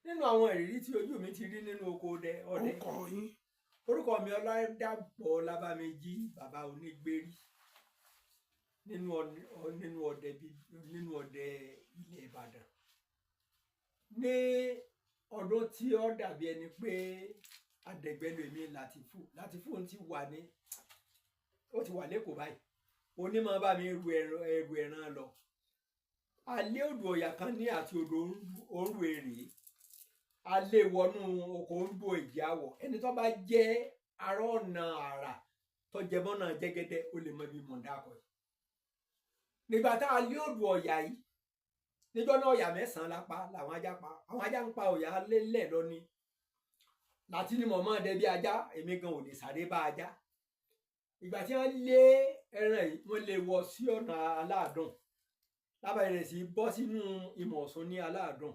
nínú àwọn ìrírí tí ojú mi ti rí nínú oko ọdẹ. Orúkọ mi Ọládàpọ̀ Ọlábàmíjì, bàbá onígbérí nínú ọdẹ ilẹ̀ Ìbàdàn. Ní ọdún tí ó dàbí ẹni pé Adẹ̀gbẹ́lu èmi Làtífù ti wà lẹ́kọ̀ọ́ báyìí. Onímọ̀ bá mi ru ẹrù ẹran lọ. Alẹ́ odò ọ̀yà kan ní àti odò òru èrè. Alẹ́ wọnú oko Orúbó Èjì Àwọ̀. Ẹni tó bá jẹ́ ará ọ̀nà àrà tó jẹ mọ́nà Jẹ́gẹ́dẹ́ ó lè mọ ibi mọ̀dákọ̀ yìí. Nígbà tá a lé odò ọ̀yà yìí, níjọ́ náà ọ̀yà 9 lápá làwọn ajá pa. Àwọn ajá ń pa ọ̀yà lélẹ̀ lọ ni. Láti ní mọ̀mọ́ ọdẹ bí ajá, èmi gan ò lè sáré bá ajá. Ìgbà tí wọ́n lé ẹran yìí, wọ́n lè wọ sí ọ̀nà Aláàdùn. Lábàá sí bọ́ sínú Ìmọ̀ Ọ̀ṣun ní Aláàdùn.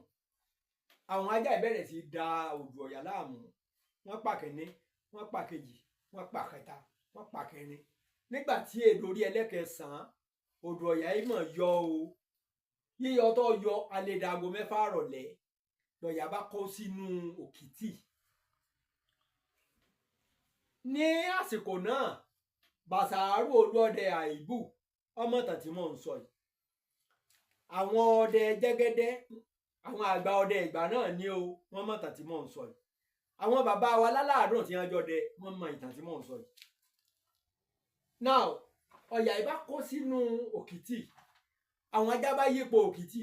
Àwọn ajá ìbẹ̀rẹ̀ sí da odò ọ̀yà láàmú. Wọ́n pa kẹ́ni, wọ́n pa kejì, wọ́n pa kẹta, wọ́n pa kẹrin. Nígbà tí èdè orí ẹlẹ́kẹsàn-án odò ọ̀yà yìí mọ̀ yọ o. Yíyọ tó yọ alẹ́ dago 6 rọ̀lẹ́ lọ̀yà bá kó sínú òkìtì. Ní àsìkò náà, Bàṣàárù Olúọdẹ Àìbù ọmọ tàn tí mò ń sọ yìí. Àwọn ọdẹ Jẹ́gẹ́dẹ́, àwọn àgbà ọdẹ ìgbà náà ní o, wọ́n mọ̀ tàn tí mò ń sọ yìí. Àwọn bàbá wa lálàádùn tí wọ́n jọdẹ, wọ́n mọ ìtàn tí mò ń sọ yìí. Now, ọ̀yà ìbá kó sínú òkìtì. Àwọn ajá bá yípo òkìtì.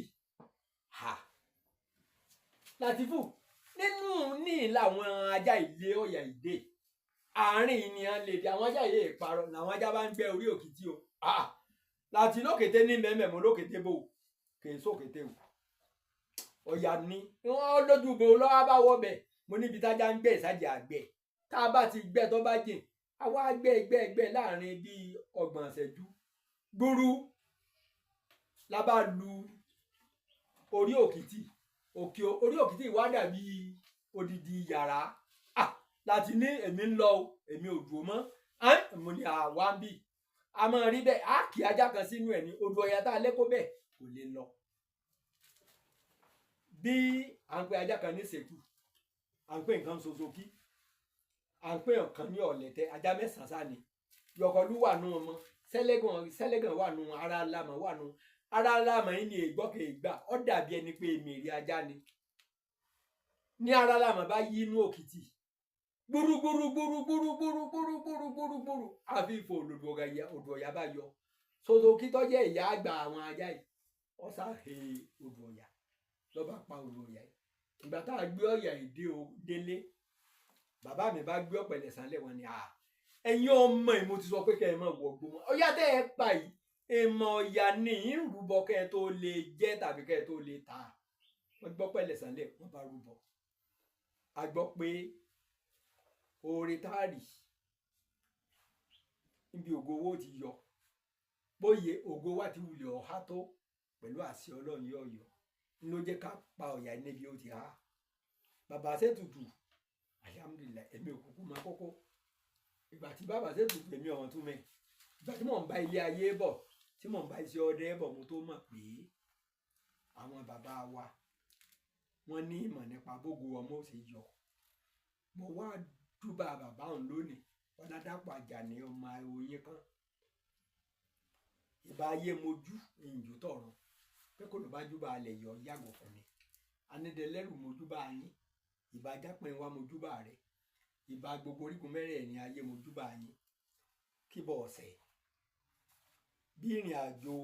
Làtífù nínú ní làwọn ajá ilé ọ̀yà ìdè. Àárín ni a lè dé àwọn ajá ilé ìparọ́ làwọn ajá bá ń gbẹ orí òkìtì o. Láti lókété ní mẹ́mẹ́ mo lókété bò kì í sókété o. Ọ̀yà ni wọ́n lójú bò lọ́wọ́ bá wọ́ bẹ̀. Mo níbi tájá ń gbẹ ìsájì àgbẹ̀. Tá a bá ti gbẹ tó bá jìn, àwa gbẹ láàrin bíi 30 ìṣẹ́jú. Gbúrú la bá lu orí òkìtì. Orí òkìtì wá dàbí odidi yàrá. Láti ní èmi ń lọ o, èmi ò dúró mọ́. Mo ní àwa ń bì. A máa rí bẹ́ẹ̀, á kì ajá kan sínú ẹ̀ ní odò ọ̀yà tá a lẹ́kọ̀ọ́ bẹ́ẹ̀ kò lè lọ. Bí à ń pe ajá kan ní Ṣètù, à ń pè nǹkan Ṣoṣokí, à ń pè ọ̀kan ní Ọ̀lẹ̀tẹ̀, ajá 9 sáà ni. Yọkọlú wà nù ọmọ, Sẹ́lẹ̀gàn wà nù, Ara Lamọ̀ wà nù. Ara Lamọ̀ yìí ni ègbọ́kè ìgbà, ó dàbí ẹni pé èmèrè ajá ni. Ní Ara Lamọ̀ bá yí inú òkìtì. Gbúrú àfi ìfò odò ọ̀yà bá yọ. Ṣoṣokí tó jẹ́ ìyá àgbà àwọn ajá yìí, ó sáhe odò ọ̀yà ló bá pa odò ọ̀yà yìí. Ìgbà tá a gbé ọ̀yà yìí délé, bàbá mi bá gbé ọ̀pẹ̀lẹ̀ sálẹ̀ wọn ni ẹ̀yin ọmọ yìí mo ti sọ pé kẹ́ ẹ mọ̀ wọ̀gbó wọn. Ọ̀yà tẹ́ ẹ pa yìí èèmọ̀ ọ̀yà ni ń rúbọ kẹ́ ẹ tó lè jẹ tàbí kẹ́ ẹ tó lè ta. Wọ́n gbọ́ pẹ̀lẹ̀ sálẹ̀ wọ́n bá rúbọ. A gbọ́ pé oore táàrí níbi ògo owó ti yọ. Bóyè ògo wa ti wulẹ̀ ọ̀há tó pẹ̀lú àṣẹ Ọlọ́run yóò yọ. Ló jẹ́ ká pa ọ̀yà níbi ó ti há. Bàbá Ṣètùtù, alhamdulillah, èmi òkùnkùn máa kókó. Ìgbà tí bàbá Ṣètùtù èmi ọ̀hún tún mẹ́. Ìgbà tí mò ń bá ilé ayé bọ̀, tí mò ń bá iṣẹ́ ọdẹ bọ̀, mo tó mọ̀ pé àwọn bàbá wa wọ́n ní ìmọ̀ nípa bógo ọmọ ó ṣe yọ. Mo wá dúbà bàbá òun lónìí, Ọládàpọ̀ Àjàní ọmọ Oyin kan. Ìbá ayé mojú ìyìnjú tọ̀run pé kò ló bá júbà alẹ̀ yọ yàgò fún mi. Anídẹlẹ́rù mojúbà yín, ìbá Jápin wá mojúbà rẹ̀, ìbá gbogbo orígun mẹ́rẹ̀ẹ̀rin ayé mojúbà yín. Kíbọ̀ ọ̀sẹ̀ bí ìrìn àjò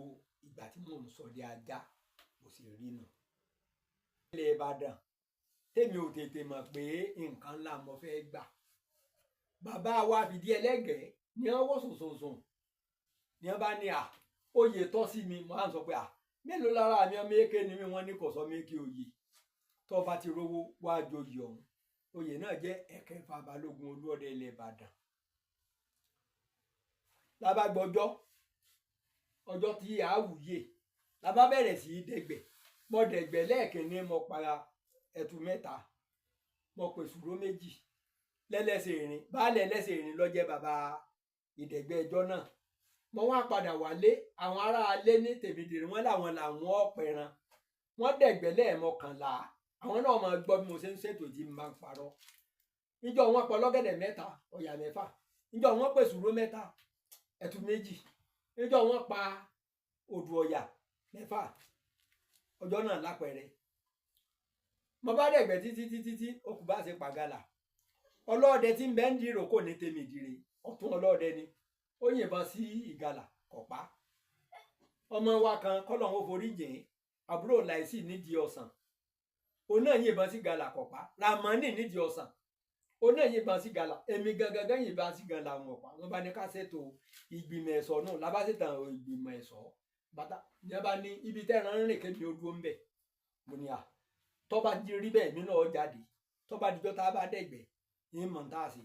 ìgbà tí mò ń sọ di ajá mo sì rí nù. Ilẹ̀ Ìbàdàn tèmi ò tètè mọ̀ pé nǹkan ńlá mo fẹ́ gbà. Bàbá wa fìdí ẹlẹ́gẹ̀ẹ́ ní wọ́n wò sùnsùnsùn ní wọ́n bá ní oyè tọ́ sí mi. Mo á sọ pé mélòó lára mi ọmọ èké ni mi, wọ́n ní kò sọ méjì oyè tó bá ti rówó wá joyè ọ̀hún. Oyè náà jẹ́ ẹ̀kẹfà Balógun Olúọdẹ ilẹ̀ Ìbàdàn. Lábá gbọ́jọ́ ọjọ́ tí a wùyè lábá bẹ̀rẹ̀ sí í dẹ̀gbẹ̀. Mo dẹ̀gbẹ̀ lẹ́ẹ̀kínní mo para ẹtu 3, mo pè sùúró 2 lẹ́lẹ́sẹ̀ ìrìn. Baálẹ̀ ẹlẹ́sẹ̀ ìrìn ló jẹ́ bàbá ìdẹ̀gbẹ̀ ẹjọ́ náà. Mo wá padà wálé, àwọn ará alé ní tèmídìrí wọn làwọn ọ̀pẹ̀ran. Wọ́n dẹ̀gbẹ̀ lẹ́ẹ̀mọkànlá, àwọn náà máa gbọ́ bí mo ṣe ń ṣètò tí mo máa ń parọ́ níjọ́ wọn pọ̀ lọ́gẹ̀dẹ̀ 3 ọ̀yà 4 níjọ́ wọn pè sùúrù 3 ẹ̀tù 2 níjọ́ wọn pa odù ọ̀yà 4 ọjọ́ náà lápẹẹrẹ mo bá dẹ̀gbẹ́ títí ó kù bá ṣe pàgàlà ọlọ́ọ̀dẹ tí ń bẹ ń dìrò kò ní tèmi dìre ọ̀tún ọlọ́ọ̀dẹ ni ó yìnbọn sí ìgalà kọ̀pá ọmọ wa kan kọ́lọ́hún ó forí jìn àbúrò láìsí nídìí ọ̀sán òun náà yìnbọn sí ìgalà kọ̀pá Ramani nídìí ọ̀sán òun náà yìnbọn sí ìgalà èmi gangan yìnbọn sí ìgalà àwọn ọ̀pá wọn bá ní ká ṣètò ìgbìmọ̀ ẹ̀ṣọ́ náà lábàṣetàn ìgbìmọ̀ ẹ̀ṣọ́ bàtà ní wọn bá ní ibi tẹ́ran ń rìn kébi ó dúró ń bẹ̀ mo ní à tọ́ba rí bẹ́ẹ̀ mi náà jáde tọ́ba dijọ́ tá a bá dẹ̀gbẹ́ ní mọ̀ntàsí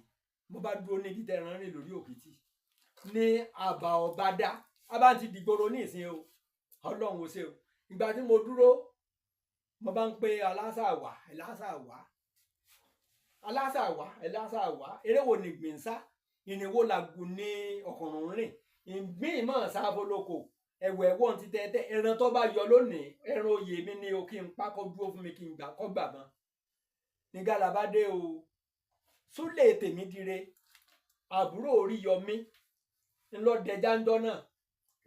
mo bá dúró níbi tẹ́ran rìn lórí òkìtì ní àbá ọba dá a bá ti dìgboro ní ìsìn o ọlọ́run ó ṣe o ìgbà tí mo dúró mo bá ń pe alásàwà eré wo ni gbìnsá ìrìnwó làgùn ní ọkùnrin rìn ìgbín ìmọ̀ sáfólókò ẹ̀wẹ̀ ẹ̀wọ̀n ti tẹ́tẹ́ ẹran tó bá yọ lónìí ẹran oyè mi ni o kí n pa kó dúró fún mi kí n gbà kọ́ gbà mọ́ ní gàlàbá dé o Súlè tèmi dire àbúrò Oríyọmí ńlọdẹjáńjọ náà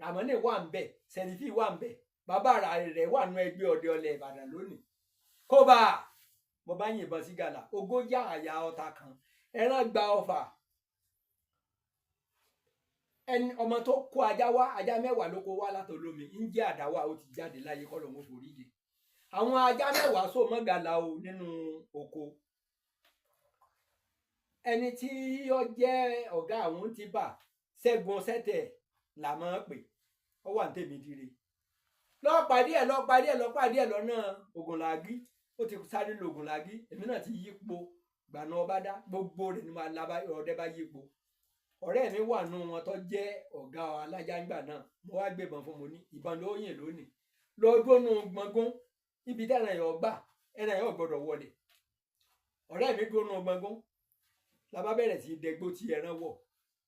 Ràmọ́nì wà ń bẹ̀ Sẹ̀rífì wà ń bẹ̀ bàbá rẹ̀ wà nú ẹgbẹ́ ọdẹ ọlẹ̀ Ìbàdàn lónìí kó bá mo bá yìnbọn sí gàlà ogójì àyà ọta kan ẹran gba ọfà ẹni ọmọ tó kó ajá wá ajá 10 ló kó wá látọlómi ń jẹ́ àdáwà ó ti jáde láyé kọ́ lọ́mọ forí jẹ àwọn ajá 10 so mọ́ gàlà o nínú oko ẹni tí ó jẹ́ ọ̀gá àwọn ti bà Ṣẹ́gun Sẹ́tẹ̀ là máa ń pè ó wà ní tèmi dire lọ́ọ́ pàdé ẹ̀ lọ́nà Ògùnlàgí ó ti sáré lo Ògùnlàgí èmi náà ti yípo gbàná ọba dá gbogbo rẹ̀ ni ọdẹ bá yípo ọ̀rẹ́ mi wà nù wọn tó jẹ́ ọ̀gá alájàngbà náà mo wá gbébọn fún mo ní ìbọn ló yìn lónìí lọ́dún nù gbọ̀ngàn ibi tí ẹran yẹn gbà ẹran yẹn gbọ́dọ̀ wọlé ọ̀rẹ́ mi dúró nù gbọ̀ngàn la bá bẹ̀rẹ̀ sí dẹgbó tí ẹran wọ̀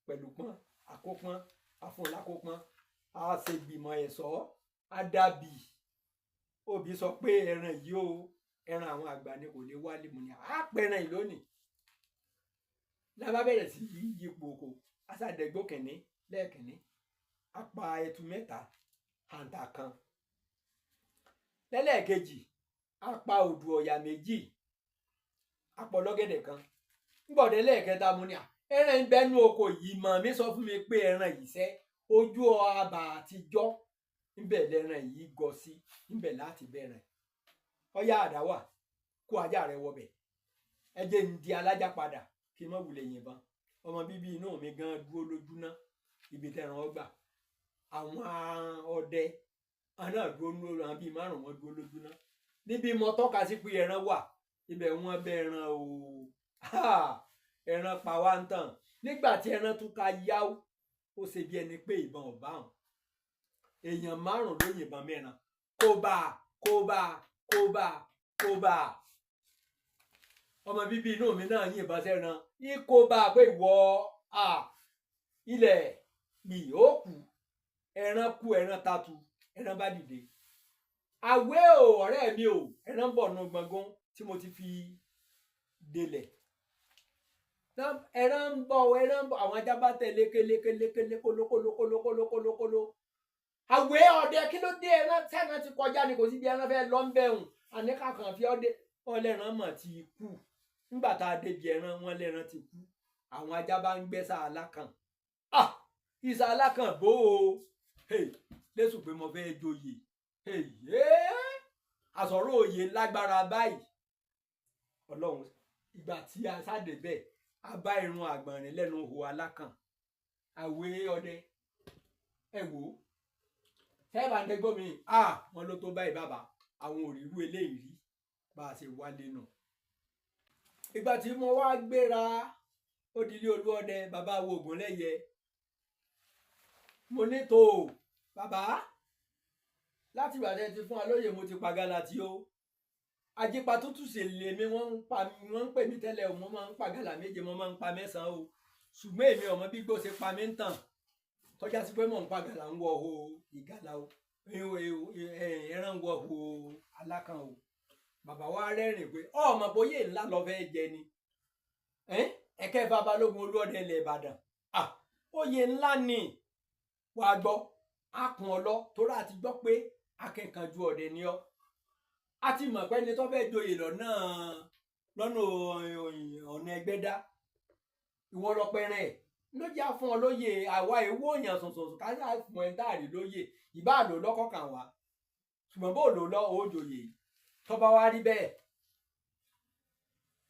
pẹ̀lú pọ́n àkópọ́n àfọ̀nlákópọ́n àṣegbìmọ̀ ẹ̀ṣọ́ àdàbì òbí sọ pé ẹran yìí ó ẹran àwọn àgbà ni kò lè wálé mu ni àpẹẹrẹ yìí lónìí la bá bẹ̀rẹ̀ sí yípo oko aṣàdẹ̀gbó kìnní lẹ́ẹ̀kìnní apá ẹtu 3 àǹtà kan lẹ́lẹ́ẹ̀kejì apá odù ọ̀yà 2 apọ̀ lọ́gẹ̀dẹ̀ kan gbọ̀dẹ̀ lẹ́ẹ̀kẹta mo ní à ẹran ìbẹ́nu oko yìí mọ̀ mi sọ fún mi pé ẹran yìí sẹ́ ojú àbà àtijọ́ níbẹ̀ lẹ́ran yìí gọ sí níbẹ̀ láti bẹ̀rẹ̀ ọyá àdáwà kó ajá rẹ̀ wọbẹ̀ ẹ jẹ́ ń di alájà padà kí n má wulẹ̀ yìnbọn ọmọ bíbí inú mi gan dúró lójú ná ibi tẹ̀ràn ọgbà àwọn ọdẹ àná dúró lórí àwọn bíi 5 wọn dúró lójú ná níbi mo tọ́ka sí pé ẹran wà ibẹ̀ wọ́n bẹ ẹran o ẹran pa wá ń tàn nígbà tí ẹran tún ká yáwó ó ṣe bí ẹni pé ìbọn ọba hàn èèyàn 5 ló yìnbọn mẹ́ran kó bá ọmọ bíbí inú mi náà yìnbọn sẹ́ran ikó bá pé ìwọ ilẹ̀ mi ó kú ẹran tatu ẹran bá dìde àwẹ̀ o ọ̀rẹ́ mi o ẹran bọ̀ nù gbọ̀ngàn tí mo ti fi délẹ̀ ẹran ń bọ̀ àwọn ajá bá tẹ̀ lékelé kólókóló àwẹ̀ ọdẹ kí ló dé ẹran sẹ́ran ti kọjá ni kò sí bí ẹran fẹ́ lọ ń bẹ̀rùn àníkàkàn fi ọdẹ ọlẹ́ran mọ̀ ti kú nígbà tá a débi ẹran wọn lẹ́ran ti kú àwọn ajá bá ń gbẹ́ sàálà kan ìsàálà kan bó o lẹ́sùn pé mo fẹ́ joyè àsọ̀rọ̀ òye lágbára báyìí ọlọ́run ìgbà tí a sáde bẹ́ẹ̀ a bá irun àgbọ̀nrín lẹ́nu ihò alákàn àwẹ̀ ọdẹ ẹ wò ó sẹ́ẹ̀bà ń dẹ́gbọ́ mi wọn ló tó báyìí bàbá àwọn òrìrú eléyìí rí bá a ṣe wálé nù ìgbà tí mo wá gbéra ó di ilé Olúọdẹ bàbá wo Ògúnlẹ́yẹ mo ní tó bàbá láti ìgbà tẹ́ ti fún wa lóye mo ti pa gálàtì o ajípa tútù sì lè mi wọ́n ń pè mí tẹ́lẹ̀ o mo máa ń pa gálà 7 mo máa ń pa 9 o ṣùgbọ́n èmi ọmọ bí gbó ṣe pa mí ń tàn tọ́já sí pé mò ń pa gálà ń wọ o ìgálà o ẹran wọ o alákan o bàbá wa rẹ́rìn pé ọmọ bóyá ńlá lọ fẹ́ jẹ ni ẹ̀kẹfà balógun olúọdẹ ilẹ̀ ìbàdàn oyè ńlá ni wàá gbọ́ akùn ọlọ torí àti gbọ́ pé akẹ́kànjú ọdẹ ni ọ́ a ti mọ̀ pé ẹni tó fẹ́ joyè lọ́nà ọ̀nà ẹgbẹ́dá ìwọ lọ pẹrẹ ẹ̀ ló já fún ọ lóyè àwa èwo òyàn sọ̀sọ̀sọ̀ ká yà fún ẹ dáàrí lóyè ìbá lò lọ́kọ̀ kàn wá ṣùgbọ́n bó lò lọ òjòyè tọ́ba wá rí bẹ́ẹ̀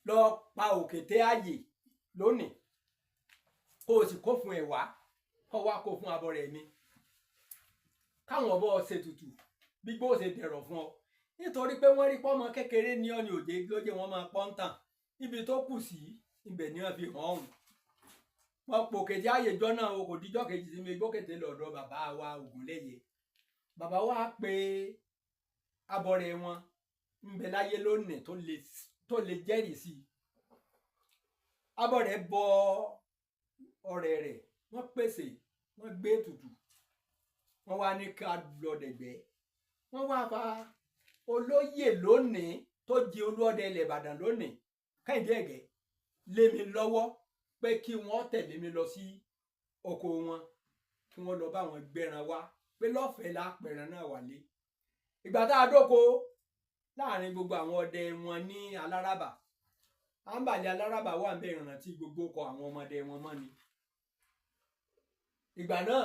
lọ pa òkété ààyè lónìí kó o sì kó fún ẹ wá kó wá kó fún abọ́ rẹ̀ mi káwọn ọbọ ṣètùtù gbígbó ṣe dẹ̀rọ̀ fún ọ nítorí pé wọ́n rí pọ́mọ kékeré ní ọ̀nì òjé lójé wọn máa pọ́n tàn níbi tó kù sí ibẹ̀ ni wọ́n fi hàn ọ̀hún wọn pòkété ààyè jọ náà o kò díjọ́ kejì sí mi gbókété lọ́dọ̀ bàbá wa Ògúnléyè bàbá wa pé abọ́rẹ̀ wọn ń bẹ láyé lónìí tó lè jẹ́rìí sí i abọ́rẹ̀ bọ ọ̀rẹ́ rẹ̀ wọ́n pèsè wọ́n gbé tutù wọ́n wá ní ká lọ dẹ̀gbẹ́ wọ́n wá fa olóyè lónìí tó di olúọdẹ ilẹ̀ Ìbàdàn lónìí Kẹ́hìndé Ẹ̀gẹ́ lé mi lọ́wọ́ pé kí wọ́n tẹ̀lé mi lọ sí oko wọn kí wọ́n lọ bá wọn gbẹran wá pé lọ́fẹ̀ẹ́ lápẹ̀ràn náà wálé ìgbà tá a dóko láàrin gbogbo àwọn ọdẹ wọn ní Aláràbà Àǹbàlẹ̀ Aláràbà wà ń bẹ ìrántí gbogbo kọ àwọn ọmọdé wọn mọ́ ni ìgbà náà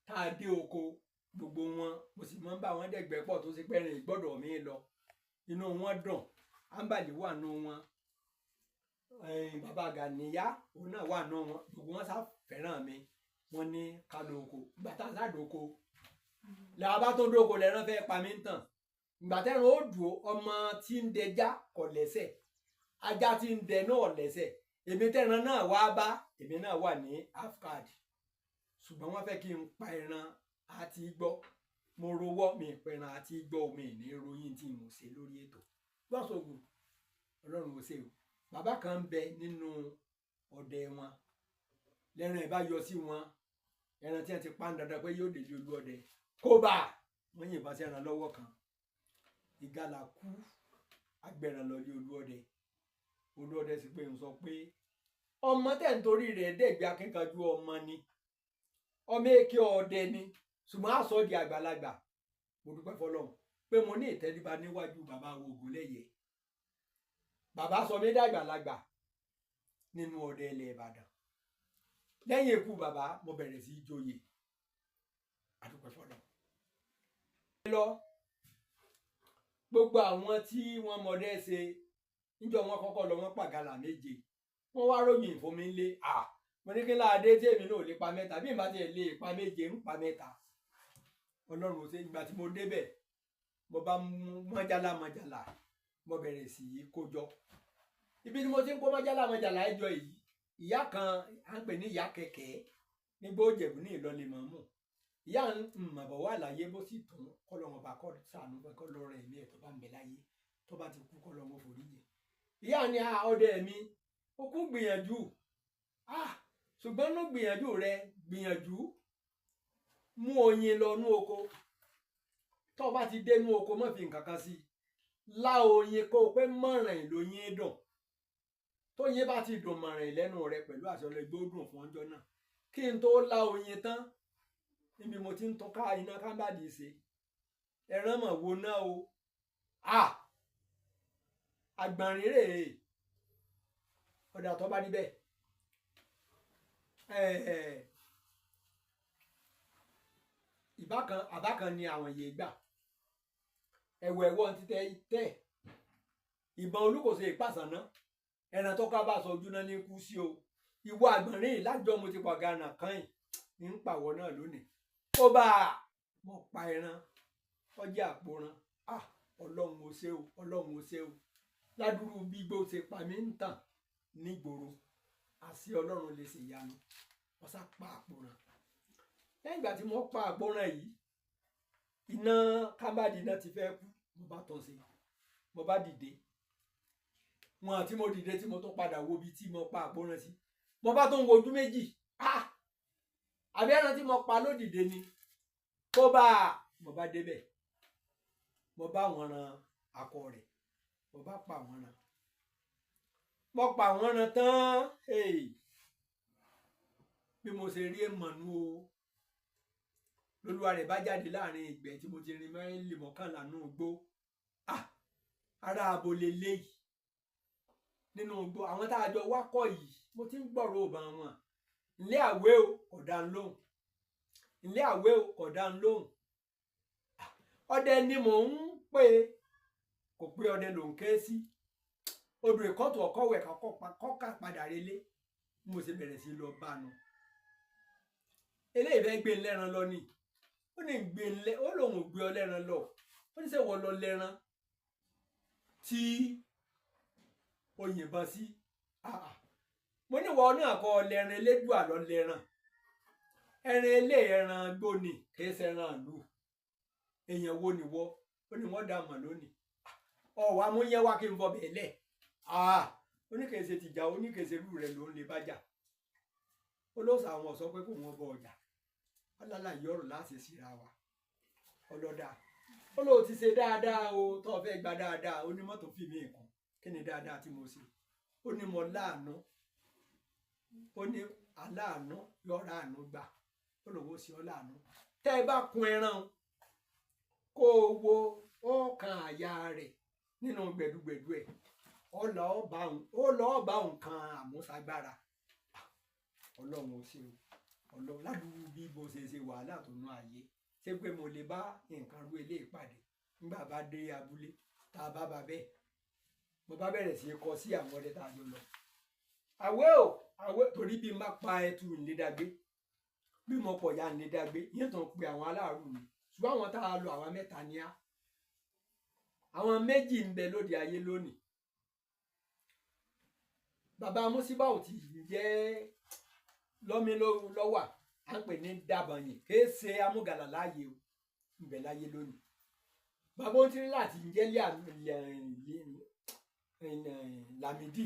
tá a dé oko gbogbo wọn mo sì mọ́ ń bá wọn dẹ̀gbẹ́ pọ̀ tó ṣe pẹ́rin ìgbọ́dọ̀ mi lọ inú wọn dùn Àǹbàlẹ̀ wà nù wọn bàbá Gàníyá òun náà wà nù wọn gbogbo wọn sá fẹ́ràn mi wọn ní ká lọ oko ìgbà tá a sá dóko làwọn bá tó dóko lẹ́rán fẹ́ pa mí ń tàn ìgbà tẹ́ran ó dùn ọmọ tí ń dẹjá kò lẹ́sẹ̀ ajá tí ń dẹ náà lẹ́sẹ̀ èmi tẹ́ran náà wá bá èmi náà wà ní afcad ṣùgbọ́n wọ́n fẹ́ kí n pa ẹran àti gbọ́ mo rowọ́ mi ìpẹran àti gbọ́ mi ní ròyìn tí mo ṣe lórí ètò gbọ́sọ̀gùn ọlọ́run ò ṣe o bàbá kan ń bẹ nínú ọdẹ wọn lẹ́ran ẹ̀ bá yọ sí wọn ẹran tí wọ́n ti pa ń dandan pé yóò délé olú ọdẹ kó bá wọ́n yìnbọn sí ẹran lọ́wọ́ kan ìgalà kú agbẹ̀ràn lọ lé olú ọdẹ sì pé ń sọ pé ọmọ tẹ̀ ń torí rẹ̀ dẹ̀gbẹ́ akínkanjú ọmọ ni ọmọ èké ọdẹ ni ṣùgbọ́n àsọ di àgbàlagbà mo dúpẹ́ fọlọ́run pé mo ní ìtẹríba níwájú bàbá Ògúnléyè bàbá sọ mí dàgbàlagbà nínú ọdẹ ilẹ̀ Ìbàdàn lẹ́yìn ikú bàbá mo bẹ̀rẹ̀ sí í joyè àdúpẹ́ fọlọ́run. Gbogbo àwọn tí wọ́n mọdẹ ṣe níjọ́ wọn kọ́kọ́ lọ wọ́n pàgàlà méje wọ́n wá ròyìn fún mi lé mo ní kí láàdé tí èmi náà lè pa mẹ́ta bí ìbá tiẹ̀ lè pa méje ń pa mẹ́ta ọlọ́run ṣe ìgbà tí mo débẹ̀ mo bá mọ́jálá mo bẹ̀rẹ̀ sí í kójọ ibi ni mo ti ń kó mọ́jálá ẹjọ́ yìí ìyá kan à ń pè ní ìyá kẹ̀kẹ́ nígbà Òjẹ̀bú ní Ìlọrin mọ̀ọ́mù ìyá màbọ̀ wà láyé bó sì tún kọ́lọ́run bá kọ́ sànú kọ́ lọ́rọ̀ ẹ̀mí ẹ̀ tó bá ń bẹ láyé tó bá ti kú kọ́lọ́run foríjì ìyá ni ọdẹ mi ó kú gbìyànjú ṣùgbọ́n ní gbìyànjú rẹ gbìyànjú mú oyin lọ nú oko tó bá ti dé nú oko má fi nǹkan kan sí lá oyin kó o pé mọ̀ràn lóyin dùn tó yin bá ti dùn mọ̀ràn lẹ́nu rẹ pẹ̀lú àṣọ lẹ́gbẹ́ ó dùn fún ọjọ́ náà kí n tó lá oyin tán níbi mo ti ń tọ́ ká iná kábàdì ṣe ẹran mọ̀ wo náà o àgbọ̀nrín rèé ọ̀dà tó bá níbẹ̀ àbákan ni àwọn yèé gbà ẹ̀wọ̀ ti tẹ̀ ìbọn Olúkòso ìpàsànà ẹran tó ká bá sọ ojú náà ní kú sí o ìwọ àgbọ̀nrín lájọ mo ti pọ̀ gánà kan yìí ń pàwọ́ náà lónìí ó bá mo pa ẹran ọjà àpòrán ọlọ́run ò ṣe o ládùúrú bí gbó ṣe pa mí ń tàn nígboro àṣì ọlọ́run lè ṣe ìyanu wọ́n sá pa àpòrán lẹ́yìn ìgbà tí mo pa àpòrán yìí iná kábàdì náà ti fẹ́ kú mo bá tán sí mo bá dìde wọn àti mo dìde tí mo tún padà wo ibi tí mo pa àpòrán sí mo bá tún wojú méjì àbí ẹran tí mo pa lódìde ni kó bá mo bá débẹ̀ mo bá wọn ran akọ rẹ̀ mo bá pa wọ́n rán mo pa wọ́n rán tán bí mo ṣe rí èèmọ̀nú o lolúwa rẹ̀ bá jáde láàrin ìgbẹ́ tí mo ti rin máìlì mọ́kànlá nínú igbó ara abo leléyìí nínú igbó àwọn tá a jọ wákọ̀ yìí mo ti ń gbọ́rọ̀ ọba wọn ilé àwé o kò dá ń lóhùn ilé àwé o kò dá ń lóhùn ọdẹ ni mò ń pè kò pé ọdẹ ló ń ké sí odò ìkọ́tù ọkọ̀wẹ̀ kọ́kà padà relé mo sì bẹ̀rẹ̀ sí lọ bá nu eléyìí fẹ́ gbé lẹ́ran lọ ni ó ní gbé lẹ́ ó lòun ò gbé ọ lẹ́ran lọ ó ní sẹ́ wọ́n lọ lẹ́ran tí ó yìnbọn sí mo ní wọ́n náà kọ́ lẹ́ran elédùà lọ lẹ́ran ẹran ilé ẹran gbóni kìí ṣẹran ìlú èèyàn wo ni wọ́ ó ní wọ́n dá mọ̀ lónìí ọ̀wọ́ amúyẹ́ wá kí n bọ̀ bẹ́ẹ̀ lẹ̀ oníkèéṣe tìjà oníkèéṣe rú rẹ̀ ló ń lè bájà olóòsà àwọn ọ̀sọ́ pé kò wọ́n bọ ọjà alálàyé ọ̀rọ̀ láti síra wa ọlọ́dà ó lóò ti ṣe dáadáa o tó fẹ́ gba dáadáa ó ní mọ́tò fi mí kan kí ni dáadáa tí mo ṣe ó ní mo láàánú ó ní aláàánú yọ̀ọ̀rá àánú gbà ó lòwó sí ọ láàánú tẹ́ ẹ bá kun ẹran kó o wo ọkàn àyà rẹ̀ nínú gbẹ̀dúgbẹ̀dú ẹ̀ ó lọ́ọ́ bá nǹkan àmúṣagbára ọlọ́run ò ṣe o ọlọ́run ládùúgbò bí mo ṣe wàhálà tó nú ayé ṣé pé mo lè bá nǹkan rú ilé ìpàdé nígbà bá dé abúlé tá a bá bá bẹ́ẹ̀ mo bá bẹ̀rẹ̀ sí í kọ sí àwọn ọdẹ tá a jọ lọ àwẹ̀ torí bí n bá pa ẹtù ńlédàgbé bí mo pọ̀ ya ńlédàgbé yẹn tó ń pe àwọn aláàrú mi ṣùgbọ́n àwọn tá a lọ àwọn mẹ́ta ní á àwọn méjì ń bẹ lóde ayé lónìí bàbá Músíbà ò tí jẹ́ lọ́mí lọ́wà à ń pè ní Dàbọ̀nyìn kìí ṣe amúgàlà láàyè o ń bẹ láyé lónìí bàbá ó ti rí láti jẹ́ Lámìdí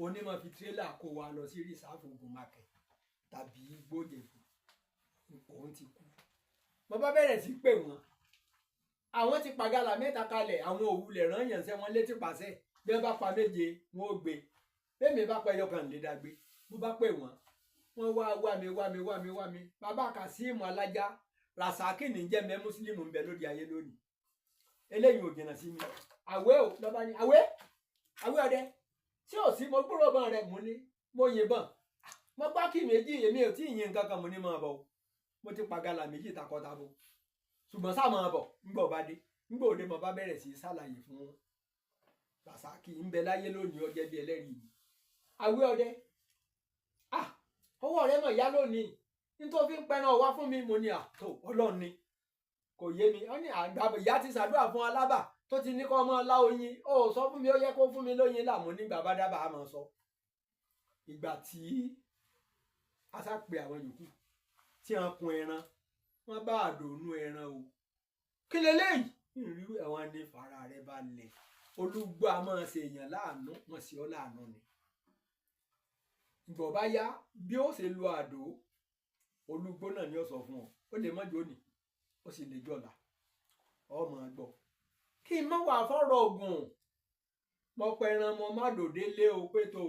onímọ̀ fi tírélà kó wa lọ sí rìsáàfù Ògùn market tàbí Gbójèfò òun ti kú bàbá bẹ̀rẹ̀ sí pè wọ́n àwọn ti pàgàlà mẹ́ta kalẹ̀ àwọn òwúlẹ̀ rán yànṣẹ́ wọn létí pàṣẹ bí wọ́n bá pa méje wọn ó gbé bẹ́ẹ̀mi bá pẹ́ yọkàn lè dàgbé mo bá pè wọ́n wá mi bàbá Kàsíìmù Alájà Ràsàkì ní jẹ́ mẹ́ Mùsùlùmí ń bẹ lóde ayé lónìí eléyìí ò jìnnà sí mi àwẹ̀ ò lọ́ba ní àwẹ̀ ọdẹ tí ò sí mo gbúrò bọ́n rẹ mo ní mo yìnbọn mo gbá kí méjì èmi ò tí ì yin nǹkan kan mo ní máa bọ̀ mo ti pàgàlà méjì takọtabo ṣùgbọ́n sáà máa bọ̀ ńgbọ̀ bá dé ńgbọ̀ òde mo bá bẹ̀rẹ̀ sí ṣàlàyé fún Ràsàkì ń bẹ láyé lónìí ọjẹ́ bí ẹlẹ́rìí mi àwẹ̀ ọdẹ ọwọ́ rẹ mọ̀ yá lónìí nítorí ń pẹ́ràn wá fún mi mo ní àtò Ọlọ́run ni kò yé mi ó ní àgbà ìyá ti ṣàdúrà fún alábà tó ti ní kọ́ ọmọ lá oyin ó sọ fún mi ó yẹ kó fún mi lóyin là mo nígbà bá dábàá máa sọ ìgbà tí a sá pe àwọn yòókù tí wọ́n kun ẹran wọ́n bá àdónú ẹran o kí leléyìí ìrírí ẹ̀wọ̀n ní fara rẹ bá lẹ̀ olúgbọ́ a máa ṣe èèyàn láàánú wọn sì ọ́ láàánú ni ìgbọ̀ bá yá bí ó ṣe lu àdó olúgbó náà ni ó sọ fún ọ ó lè mọ́jọ́ òní ó sì lè jọ̀la ọmọ gbọ́ kí n má wà fọ́rọ̀ ògùn mo pẹran mo má dòde lé o pé tó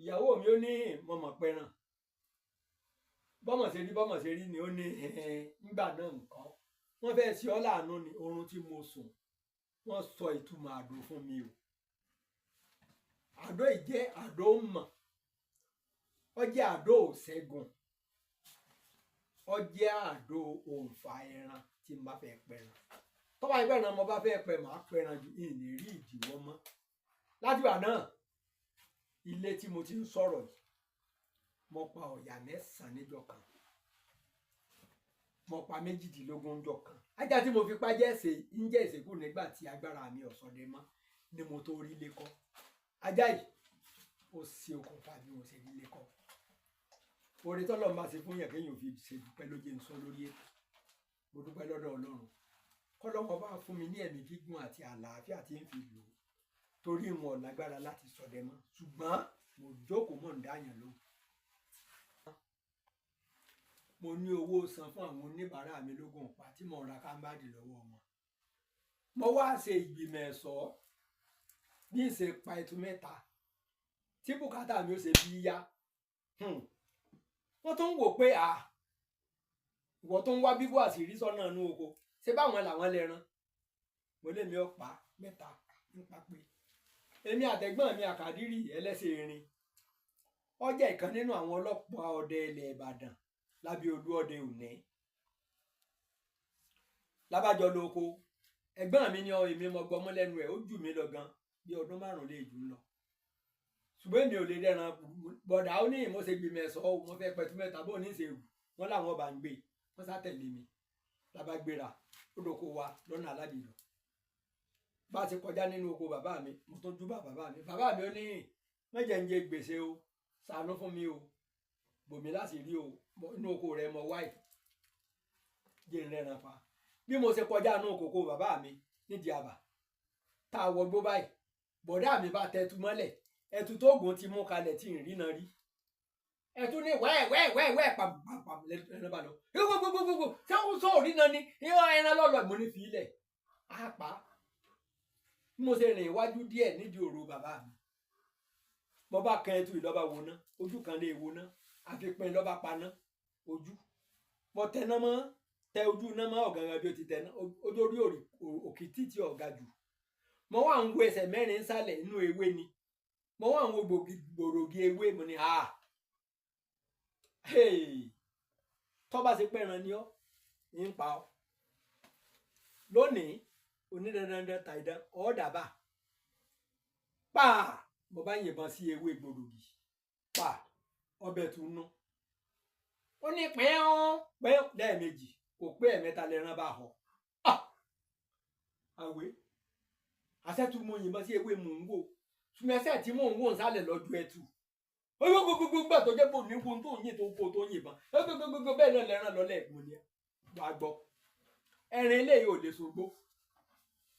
ìyàwó mi ó ní mo mọ̀ pẹran bọ́mọ̀ ṣe rí ni ó ní nígbà náà nǹkan wọ́n fẹ́ ṣe ọ́ láàánú ni oorun tí mo sùn wọ́n sọ ìtumọ̀ àdó fún mi o àdó ìjẹ́ àdó mọ̀ ó jẹ́ àdó òṣègùn ó jẹ́ àdó òǹfà ẹran tí n bá fẹ́ pẹran tó bá yẹ pẹran mo bá fẹ́ pẹ màá pẹran ju ìní rí ìdíwọ́ mọ́ látìgbà náà ilé tí mo ti ń sọ̀rọ̀ yìí mo pa ọ̀yà 9 níjọ́ kan mo pa 18 níjọ́ kan ajá tí mo fi pa jẹ́ ìsìnkú nígbà tí agbára mi ọ̀sọ̀dẹ mọ́ ni mo tó rí lé kọ́ ajá yìí ó ṣe okùnfà bí mo ṣe rí lé kọ́ oore tọ́lọ́ máa ṣe fún yàn kéèyàn fi ṣe dúpẹ́ lóye ń sọ lórí ètò mo dúpẹ́ lọ́dọ̀ Ọlọ́run kọ́lọ́mọ bá fún mi ní ẹ̀mí gígùn àti àlàáfíà tí ń fi lò torí wọn lágbára láti ṣọdẹ mọ́ ṣùgbọ́n mo jókòó mọ̀ ń dáyàn lóhùn. mo ní owó san fún àwọn oníbàárà mi lógún ọ̀pá tí mo ra kámbàdì lọ́wọ́ wọn mo wá ṣe ìgbìmọ̀ ẹ̀ṣọ́ bí n ṣe pa ẹtu mẹ́ta tí bùkátà mi ó ṣe bí yá wọ́n tún wò pé ìwọ tó ń wá bíbú àṣírí sọ́nà inú oko ṣé báwọn làwọn lẹ́ran mo lè mi ó pa mẹ́ta nípa pé èmi àtẹ̀gbọ́n mi àkàdírì ẹlẹ́sẹ̀ erin ó jẹ́ ìkan nínú àwọn ọlọ́pàá ọdẹ ilẹ̀ Ìbàdàn lábẹ́ olú ọdẹ òní lábàjọ lóko ẹ̀gbọ́n mi ní èmi mo gbọmọ lẹ́nu ẹ̀ ó jù mí lọ gan bí ọdún 5 lè jù lọ ṣùgbọ́n èmi ò lè dẹ́ran bọ̀dà ó ní ìmọ̀ọ́sẹ̀gbìmọ̀ ẹ̀sọ́ wọn fẹ́ pẹ̀tù mẹ́ta bó ní ìṣèlú wọn làwọn ọba ń gbé wọn sá tẹ̀lé mi lábàgbéra ó dóko wa lọ́nà Alábìdó bá ti kọjá nínú oko bàbá mi mo tún júbà bàbá mi ó ní mẹ́jẹ̀ ń jẹ gbèsè o ṣàánú fún mi o bòmí láti rí o inú oko rẹ mọ wáì jẹ́ ń rẹ́ran pa bí mo ṣe kọjá inú oko bàbá mi nídìí àbà tá a wọgbó báyìí bọ̀dá mi bá tẹtu mọ́lẹ̀ ẹtu tó gùn ti mú kalẹ̀ tí ń rí náà rí ẹtu ní wẹ́ẹ̀ pàpàpàm lẹ́nu bá lọ gbogbogbogbogbò tí wọ́n sọ òrí náà ni ẹran lọ́lọ́ mo ní fi ilẹ̀ àpá bí mo ṣe rìn iwájú díẹ̀ nídìí òru bàbá mi mo bá kan ẹtu ìlọ́ba wo ná ojú kan lè wo ná àfipín lọ́ba paná ojú mo tẹná mọ́ tẹ ojú náà mọ́ ọ̀gángan bí ó ti tẹná ojórí òkìtì tí ọ̀gá jù mo wà ń wo ẹsẹ̀ 4 nsàlẹ̀ inú ewé ni mo wà ń wo gbòrògì ewé mo ní tó bá ṣe pẹ́ran ni ọ́ ń pa ọ́ lónìí onídandandan tàìdán ọ̀ọ́dàbà pa mo bá yìnbọn sí ewé gbòrògì pa ọbẹ̀ tún ná ó ní pẹ́ẹ́n lẹ́ẹ̀mejì kò pé ẹ̀mẹ́ta lẹ́ran bá họ àwẹ̀ àṣẹ́tù mo yìnbọn sí ewé mò ń wò ṣùgbọ́n tí mò ń wò ń sálẹ̀ lọ́jọ́ ẹtù gbogbo gbà tó jẹ́ pò ní wo tó yìn tó kó tó yìnbọn gbogbo bẹ́ẹ̀ náà lẹ́ran lọ́lẹ̀ mo ní wàá gbọ́ ẹ̀rín eléyìí ò lè sungbó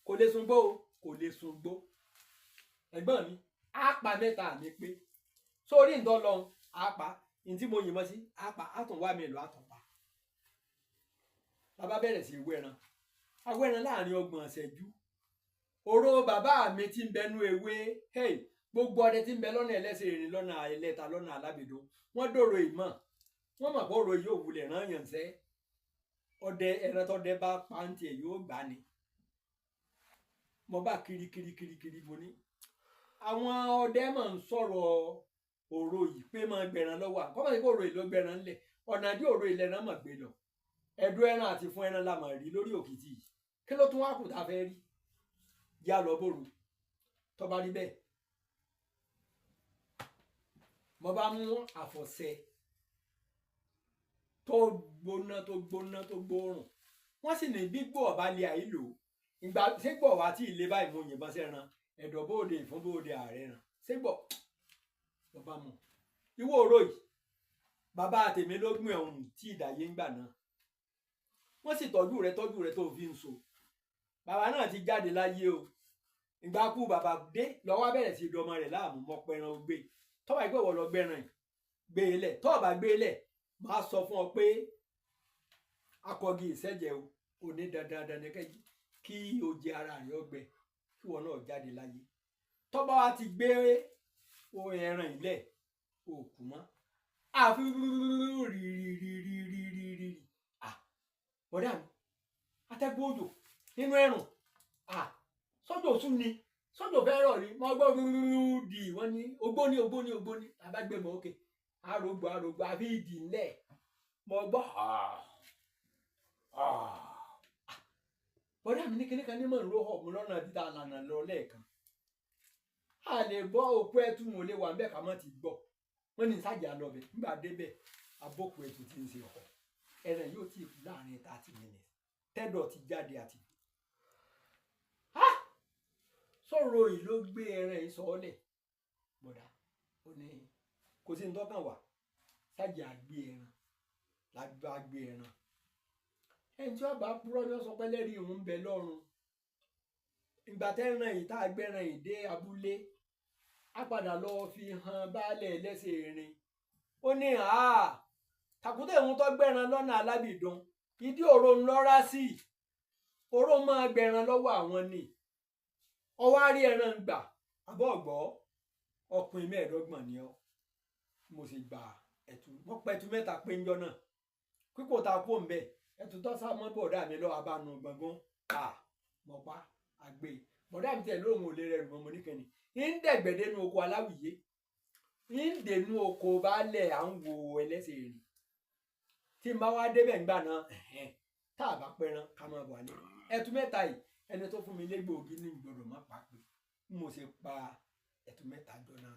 kò lè sungbó o kò lè sungbó ẹ̀gbọ́n mi á pa mẹ́ta mi pé sórí ǹdọ́ lọ́hùn á pa ní tí mo yìnbọn sí á pa á tún wá mi lọ àtọ̀pá bàbá bẹ̀rẹ̀ sí wẹ́ran awẹ́ran láàrin 30 ìṣẹ́jú oró bàbá mi ti ń bẹnu ewé gbogbo ọdẹ tí ń bẹ lọ́nà ẹlẹ́sẹ̀ rìn lọ́nà ẹlẹ́ta lọ́nà Alábìdó wọ́n dòrò ìmọ̀ wọ́n mọ̀ pé ọ̀rọ̀ yóò wulẹ̀ rán yàn sẹ́ ọdẹ ẹran tọ́dẹ bá pàǹtì ẹ̀ yóò gbà ní. mo bá kiri mo ní àwọn ọdẹ máa ń sọ̀rọ̀ ọ̀rọ̀ yìí pé máa gbẹ̀ràn lọ́wọ́ àkọ́mọ̀ sí pé ọ̀rọ̀ yìí ló gbẹ̀ràn ńlẹ̀ ọ̀nà dí ọ̀rọ̀ ilẹ̀ náà mọ̀ gbé lọ ẹ̀dùn ẹran àti fún ẹran la mọ̀ rí lórí òkìtì yìí kí ló tún wá kù tá a fẹ́ rí yá lọ bòrò tó bá rí bẹ́ẹ̀ mo bá mú àfọ̀ṣẹ tó gbóná gbóòrùn wọ́n sì ní gbígbó ọ̀bá lé àìlò ìgbà ségbọ̀ wá tí ilé báyìí mo yìnbọn sẹ́ran ẹ̀dọ̀ bóde ìfún bóde ààrẹ ràn ségbọ̀ mo bá mú ìwọ òró yìí bàbá tèmi ló gbìn ọ̀hún tí ìdàyé ń gbà náà wọ́n sì tọ́jú rẹ tó fi ń so bàbá náà ti jáde láyé o ìgbà kú bàbá dé lọ́wọ́ bẹ̀rẹ̀ sí dọmọ rẹ̀ láàmú mọ́ pẹran ó gbé tọ́wọ́ ìgbé wọ̀ lọ gbẹ̀ràn gbé e lẹ̀ tọ́wọ́ bá gbé e lẹ̀ máa sọ fún ọ pé akọgi ìṣẹ́jẹ̀ o ò ní dandan kí o jẹ ara rẹ̀ ọgbẹ kí wọn náà jáde láyé tọ́ba wa ti gbé ẹran ilẹ̀ òkú mọ́ àfi rírírírírírí bọ́dà mi atẹ́gbó òjò nínú ẹ̀rùn sọ́jọ́ òsùn ni sọ́jọ́ fẹ́ rọ̀ ni wọ́n gbọ́ rúdì wọ́n ní ogbóni abágbèmọ̀ òkè àrògbò àbí ìdì ńlẹ̀ mọ́ gbọ́ bọ́dà mi ní kíní kan ní mọ̀ ń ro ọ̀mù lọ́nà dídá àlànà lọ lẹ́ẹ̀kan a lè gbọ́ òkú ẹtù mọ̀ lé wa ń bẹ́ẹ̀ ká má ti gbọ́ wọ́n ní sájà lọ́bẹ̀ nígbà débẹ̀ abókù ẹtù ti ń ṣe ọ̀họ̀ ẹran yóò ti kú láàrin 30 minutes tẹ́dọ̀ ti jáde àti sọ̀rọ̀ yìí ló gbé ẹran yìí sọ́ọ́lẹ̀ bọ̀dá ó ní kò sí ní tọ́kàn wá sájà gbé ẹran lágbá gbé ẹran ẹni tí wọ́n bá purọ́ ní ọ̀sán pẹ́lẹ́rì ìhun ń bẹ lọ́rùn ìgbà tẹ́ran yìí tá a gbẹ́ran yìí dé abúlé á padà lọ fi hàn baálẹ̀ ẹlẹ́sẹ̀ erin ó ní tàkútẹ̀ ìhun tó gbẹ́ran lọ́nà Alábìdán ìdí òro ń lọ́ra sí òro máa gbẹ̀ran lọ́wọ́ àwọn ni ọwọ́ àrí ẹran gbà àbọ̀ ọ̀gbọ́ ọkùnrin 25 ni ọ́ mo sì gbà ẹ̀tù wọ́n pẹ́ ẹ̀tù 3 pé ńjọ́ náà kíkò ta kó ń bẹ̀ ẹ̀tù tó sá mọ́ bọ̀dá mi lọ́wọ́ abánu gbọ̀ngàn mọ̀ pa àgbè bọ̀dá mi tẹ̀ lóhùn ò lè rẹ̀ rùmọ́ mo ní kẹ́ni ń dẹ̀gbẹ̀dẹ̀ nu oko aláwìyé ń dènú oko baálẹ̀ à ń wo ẹlẹ́sẹ̀ rìn tí n bá wá débẹ̀ ńgbà náà tá a bá pẹran ká máa bọ̀ alẹ́ ẹ̀tù 3 yìí ẹni tó fún mi légbòogi ní ìgbọ̀dọ̀ má pa pé mo ṣe pa ẹ̀tù 3 jọ náà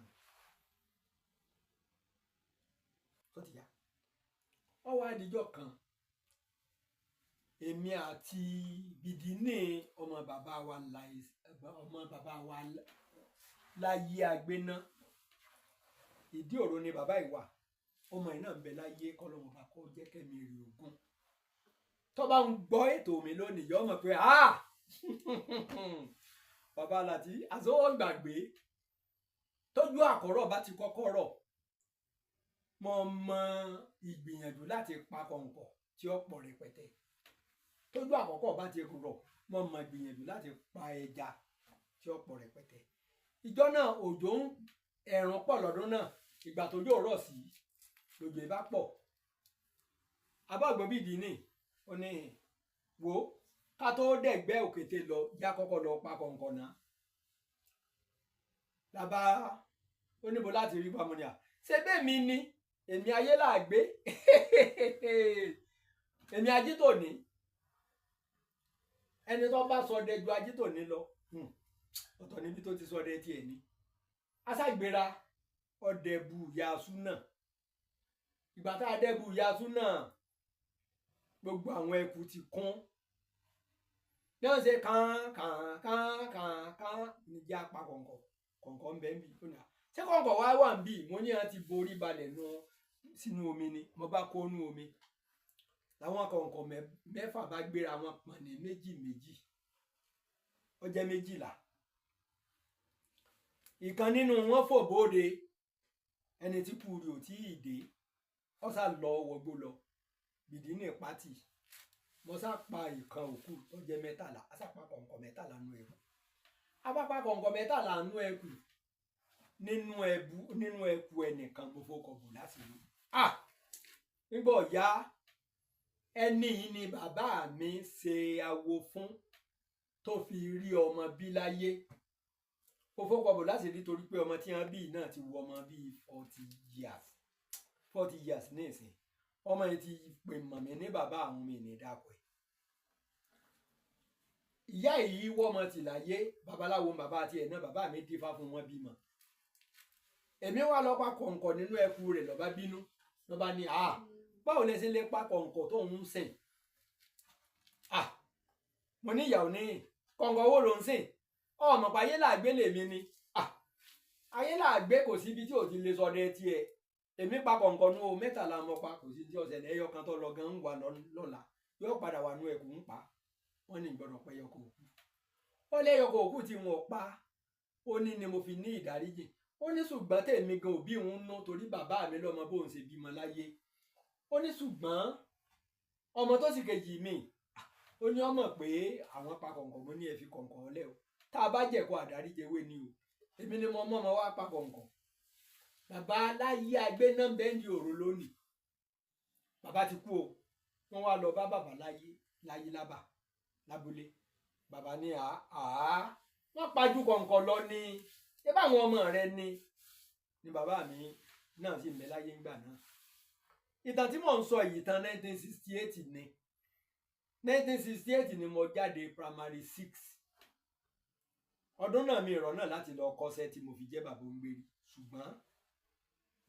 tó ti yá ọwọ́ adijọ́ kan èmi àti bìdínì ọmọ bàbá wa láyé agbéná ìdí òro ni bàbá ìwà ọmọ yìí náà ń bẹ láyé kọlọ́wọ́n bá kó jẹ́ kẹ́mi rí ogún tó bá ń gbọ́ ètò mi lónìí yọ mọ̀ pé bàbá láti àsọwọ́ gbàgbé tójú àkọ́rọ̀ bá ti kọ́kọ́ rọ̀ mo mọ ìgbìyànjú láti pa kọ̀ǹkọ̀ tí ó pọ̀ rẹpẹtẹ tójú àkọ́kọ́ bá ti rọ̀ mo mọ ìgbìyànjú láti pa ẹja tí ó pọ̀ rẹpẹtẹ ìjọ náà òjò ẹ̀rùn pọ̀ lọ́dún náà ìgbà tójò rọ̀ sí lòjò ìbá pọ̀ abáàgbọ́n bídìí ní ó ní wo ká tó dẹ̀gbẹ́ òkété lọ já kọ́kọ́ lọ pa kọ̀ǹkọ̀ náà làbá oníbo láti rí pamọ́nìyà ṣé bẹ́ẹ̀ mi ni èmi ayé làgbé èmi ajítòní ẹni tó bá sọdẹ ju ajítòní lọ ọ̀tọ̀ níbi tó ti sọdẹ tiẹ̀ ní aṣàgbéra ọdẹ bu yasu náà ìgbà tá a dẹ bu yasu náà gbogbo àwọn ẹkù ti kún bí wọ́n ṣe kàn níjà pa kọ̀ǹkọ̀ ń bẹ ń bì ó nà ṣé kọ̀ǹkọ̀ wá wà ń bì mo ní wọn ti borí balẹ̀ nù sínú omi ni mo bá kó nú omi làwọn kọ̀ǹkọ̀ 6 bá gbéra wọn pọ̀n ní méjì ó jẹ́ 12 ìkan nínú wọn fò bóde ẹni tí kúrì ò tí ì dé ó sá lọ wọgbó lọ bìdínì pátì mo sá pa ìkan òkú tó jẹ́ 13 a sá pa kọ̀ǹkọ̀ 13 nú ẹkù apápá kọ̀ǹkọ̀ 13 nú ẹkù nínú ẹkù ẹnìkan mo fọkọ̀ bò láṣìírí nígbà ọ̀yá ẹni yìí ni bàbá mi ṣe awo fún tó fi rí ọmọ bí láyé ó fọkọ̀ bò láṣìírí torí pé ọmọ tí wọ́n bí náà ti wọ ọmọ bíi 40 years ní ìsìn ọmọ yìí ti pè mọ̀ mí ní bàbá àwọn mi ní dàpọ̀ ẹ̀ ìyá yìí wọ́mọ tì láyé babaláwo bàbá tiẹ̀ náà bàbá mi dífá fún wọn bímọ èmi wá lọ pa kọ̀ǹkọ̀ nínú ẹkù rẹ̀ lọ́ba bínú lọ́ba ní báwo lẹ ṣe lè pa kọ̀ǹkọ̀ tó ń sìn mo ní ìyàwó ní kọ̀ǹkọ̀ owó ló ń sìn ọmọ pa ayé làgbé lèmi ni ayé làgbé kò síbi tí ò ti lè sọdẹ tiẹ̀ èmi pa kọ̀ǹkọ̀ nú 13 mọ́ pa kò sí tí ọ̀sẹ̀ ẹyọ kan tó lọ gan ń wà lọ́la yóò padà wà nú ẹkù ń pa wọ́n ní gbọ́dọ̀ pẹ́ yọkọ̀ òkú ó lé yọkọ̀ òkú tí wọn pa ó ní ni mo fi ní ìdáríjì ó ní ṣùgbọ́n tèmi gan òbí òun nú torí bàbá mi lọ́mọ bóun ṣe bímọ láyé ó ní ṣùgbọ́n ọmọ tó sì kejì mi ó ní ọmọ pé àwọn pa kọ̀ǹkọ̀ mo ní ẹ fi kọ̀ǹkọ̀ ọlẹ́ o tá a bá jẹ̀kọ́ àdáríjẹwé ni o èmi ni mo mọ́ ọmọ wa pa kọ̀ǹkọ̀ bàbá láyé agbé náà bẹ́ẹ̀ni òru lónìí bàbá ti kú o wọ́n wá lọ bá bàbá láyé lábà lábúlé bàbá ní wọ́n pajú kọ̀ǹkọ̀ lọ ní ṣé báwọn ọmọ rẹ ni bàbá mi náà sì ń bẹ láyé ńgbà náà ìtàn tí mò ń sọ yìí tán 1968 ni 1968 ni mo jáde primary 6 ọdún náà mi ìrọ̀ náà láti lọ kọ́ṣẹ́ tí mo fi jẹ́ bàbá òǹgbèrí ṣùgbọ́n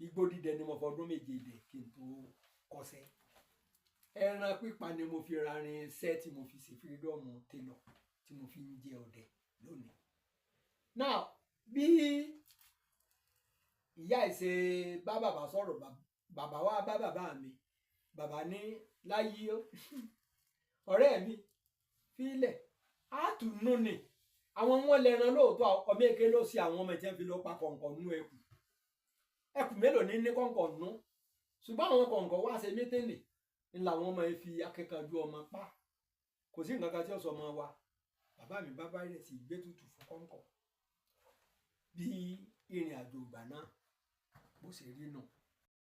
igbó dídẹ ni mo fọdún 7 dẹ kí n tó kọ́ṣẹ́ ẹran pípa ni mo fi rarin iṣẹ́ tí mo fi ṣe fírídọ́ọ̀mù télọ̀ tí mo fi ń jẹ ọdẹ lónìí. Now bí ìyá ìṣe bá bàbá sọ̀rọ̀ bàbá wa bá bàbá mi bàbá ní láyé ọ̀rẹ́ mi fílẹ̀ àtúnú ni àwọn wọn lẹ́ran lóòótọ́ ọmọ èké ló ṣe àwọn ọmọ ìtẹ́ fi lọ pa kọ̀ǹkọ̀ nú ẹkù mélòó ní kọ̀ǹkọ̀ nú ṣùgbọ́n àwọn kọ̀ǹkọ̀ wá ṣe mítìnì ń làwọn ọmọ yẹn fi akẹ́kọ̀ọ́ ọmọ pa kò sí nǹkan kan tí ó sọ ọmọ wa bàbá mi bá báyìí sí gbé tutù fún kọ̀ǹkọ̀ bí ìrìn àjò ìgbà náà bó ṣe rí nù.